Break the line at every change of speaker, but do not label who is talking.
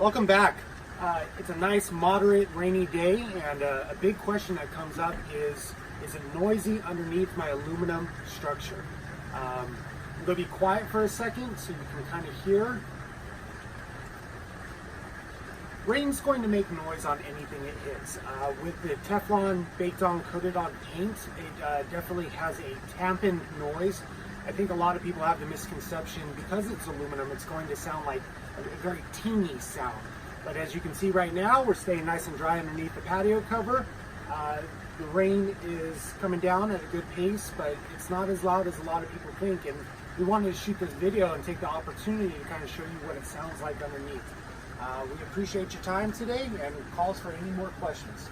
Welcome back. It's a nice, moderate, rainy day, and a big question that comes up is it noisy underneath my aluminum structure? I'm going to be quiet for a second so you can kind of hear. Rain's going to make noise on anything it hits. With the Teflon baked on, coated on paint, it definitely has a dampened noise. I think a lot of people have the misconception because it's aluminum, it's going to sound like a very teeny sound. But as you can see right now, we're staying nice and dry underneath the patio cover. The rain is coming down at a good pace, but it's not as loud as a lot of people think. And we wanted to shoot this video and take the opportunity to kind of show you what it sounds like underneath. We appreciate your time today and call us for any more questions.